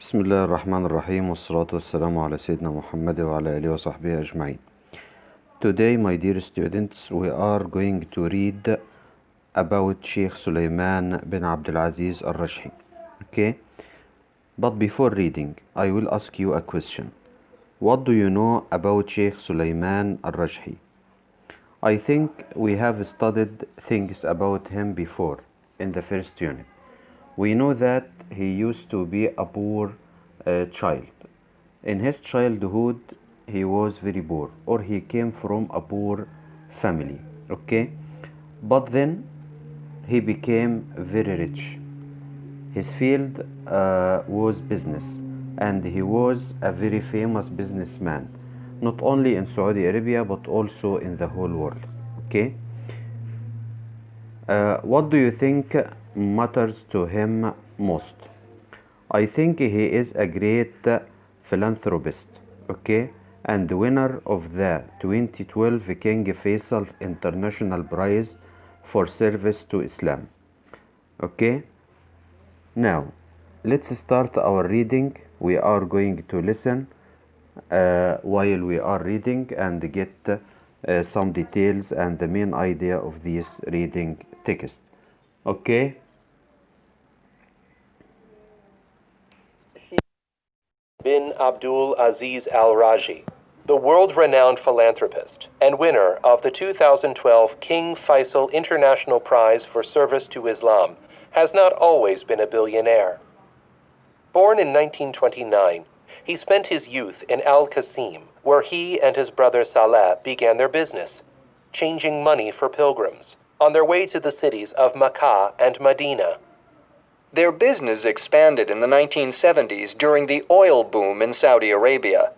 بسم الله الرحمن الرحيم والصلاة والسلام على سيدنا محمد وعلى آله وصحبه أجمعين. Today, my dear students, we are going to read about Sheikh Sulaiman bin Abdul Aziz al-Rajhi. Okay? But before reading, I will ask you a question. What do you know about Sheikh Sulaiman al-Rajhi? I think we have studied things about him before in the first unit. We know that he used to be a poor child. In his childhood, he was very poor, or he came from a poor family. Okay? But then he became very rich. His field was business, and he was a very famous businessman, not only in Saudi Arabia but also in the whole world. Okay? What do you think matters to him most? I think he is a great philanthropist, okay, and winner of the 2012 King Faisal International Prize for Service to Islam. Okay, now let's start our reading. We are going to listen while we are reading and get some details and the main idea of this reading text. Okay. Bin Abdul Aziz al-Rajhi, the world-renowned philanthropist and winner of the 2012 King Faisal International Prize for Service to Islam, has not always been a billionaire. Born in 1929, he spent his youth in Al-Qasim, where he and his brother Salah began their business, changing money for pilgrims, on their way to the cities of Makkah and Medina. Their business expanded in the 1970s during the oil boom in Saudi Arabia.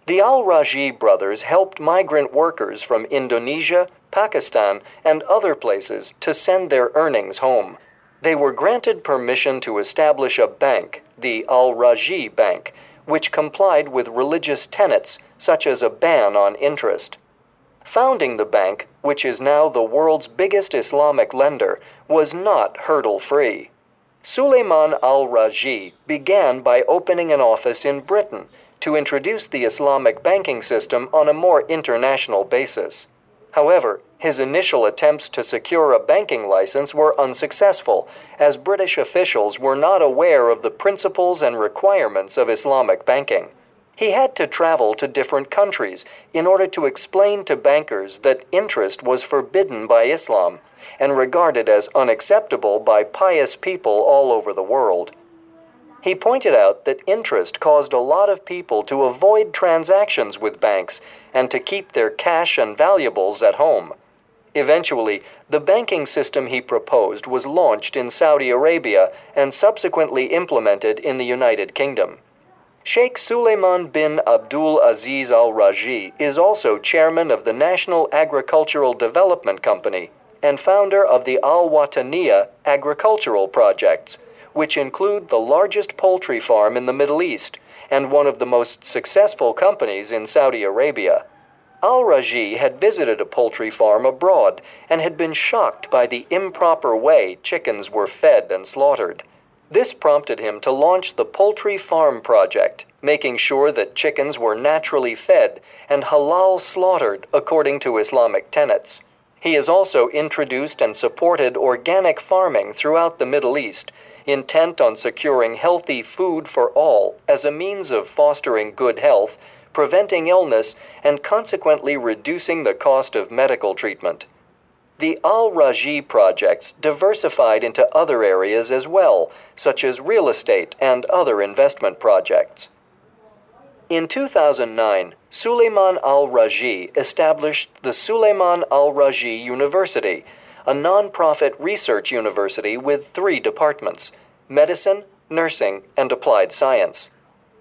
The al-Rajhi brothers helped migrant workers from Indonesia, Pakistan, and other places to send their earnings home. They were granted permission to establish a bank, the Al-Rajhi Bank, which complied with religious tenets such as a ban on interest. Founding the bank, which is now the world's biggest Islamic lender, was not hurdle-free. Sulaiman al-Rajhi began by opening an office in Britain to introduce the Islamic banking system on a more international basis. However, his initial attempts to secure a banking license were unsuccessful, as British officials were not aware of the principles and requirements of Islamic banking. He had to travel to different countries in order to explain to bankers that interest was forbidden by Islam and regarded as unacceptable by pious people all over the world. He pointed out that interest caused a lot of people to avoid transactions with banks and to keep their cash and valuables at home. Eventually, the banking system he proposed was launched in Saudi Arabia and subsequently implemented in the United Kingdom. Sheikh Sulaiman bin Abdul Aziz al-Rajhi is also chairman of the National Agricultural Development Company and founder of the Al-Wataniya agricultural projects, which include the largest poultry farm in the Middle East and one of the most successful companies in Saudi Arabia. Al-Rajhi had visited a poultry farm abroad and had been shocked by the improper way chickens were fed and slaughtered. This prompted him to launch the Poultry Farm Project, making sure that chickens were naturally fed and halal slaughtered according to Islamic tenets. He has also introduced and supported organic farming throughout the Middle East, intent on securing healthy food for all as a means of fostering good health, preventing illness, and consequently reducing the cost of medical treatment. The Al-Rajhi projects diversified into other areas as well, such as real estate and other investment projects. In 2009, Sulaiman al-Rajhi established the Sulaiman al-Rajhi University, a non-profit research university with 3 departments: medicine, nursing, and applied science.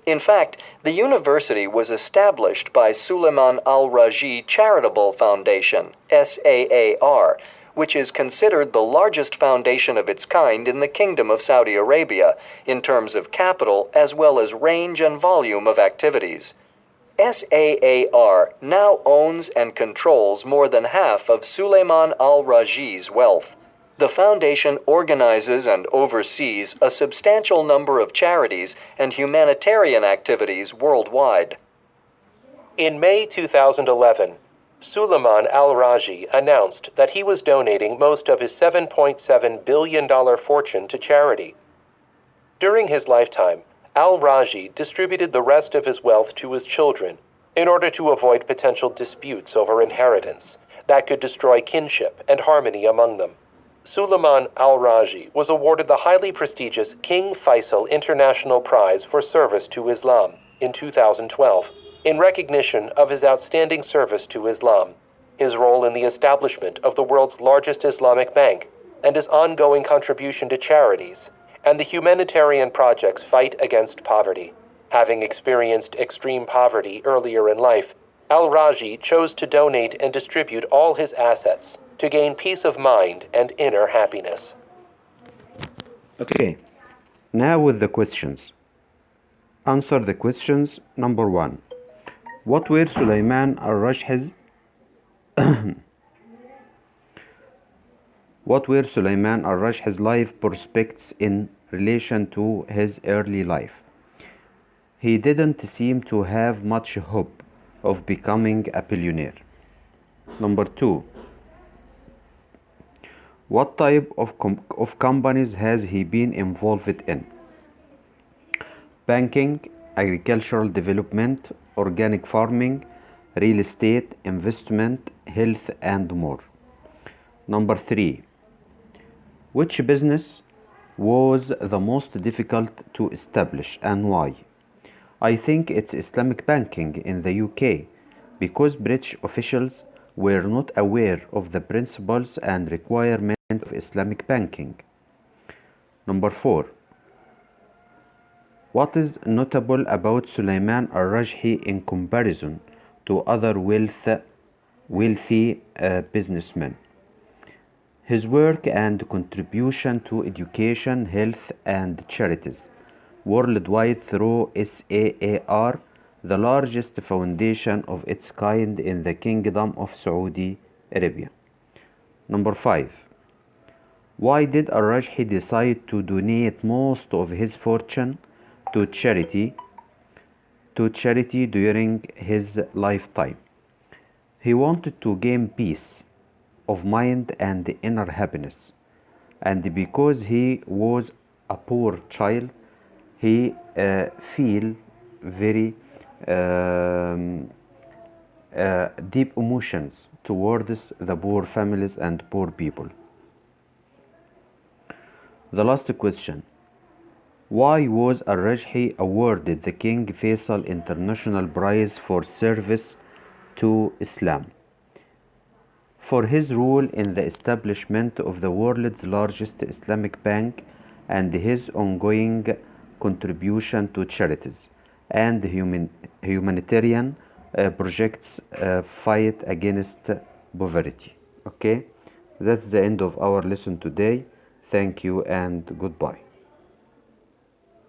In fact, the university was established by Sulaiman al-Rajhi Charitable Foundation, SAAR, which is considered the largest foundation of its kind in the Kingdom of Saudi Arabia in terms of capital as well as range and volume of activities. SAAR now owns and controls more than half of Sulaiman al-Rajhi's wealth. The foundation organizes and oversees a substantial number of charities and humanitarian activities worldwide. In May 2011, Suleiman Al-Raji announced that he was donating most of his $7.7 billion fortune to charity. During his lifetime, Al-Raji distributed the rest of his wealth to his children in order to avoid potential disputes over inheritance that could destroy kinship and harmony among them. Suleiman Al-Raji was awarded the highly prestigious King Faisal International Prize for Service to Islam in 2012 in recognition of his outstanding service to Islam, his role in the establishment of the world's largest Islamic bank, and his ongoing contribution to charities and the humanitarian project's fight against poverty. Having experienced extreme poverty earlier in life, Al-Raji chose to donate and distribute all his assets to gain peace of mind and inner happiness. Okay, now with the questions. Answer the questions. Number 1. What were Suleiman al-Rajhi's life prospects in relation to his early life? He didn't seem to have much hope of becoming a billionaire. Number 2. What type of companies has he been involved in? Banking, agricultural development, organic farming, real estate, investment, health, and more. Number 3. Which business was the most difficult to establish and why? I think it's Islamic banking in the UK because British officials were not aware of the principles and requirements of Islamic banking. Number 4. What is notable about Suleiman al-Rajhi in comparison to other wealthy businessmen? His work and contribution to education, health, and charities worldwide through SAAR, the largest foundation of its kind in the Kingdom of Saudi Arabia. Number 5. Why did al-Rajhi decide to donate most of his fortune to charity during his lifetime? He wanted to gain peace of mind and inner happiness, and because he was a poor child, he feel very deep emotions towards the poor families and poor people. The last question. Why was al-Rajhi awarded the King Faisal International Prize for Service to Islam? For his role in the establishment of the world's largest Islamic bank and his ongoing contribution to charities and humanitarian projects fight against poverty. Okay, that's the end of our lesson today. Thank you and goodbye.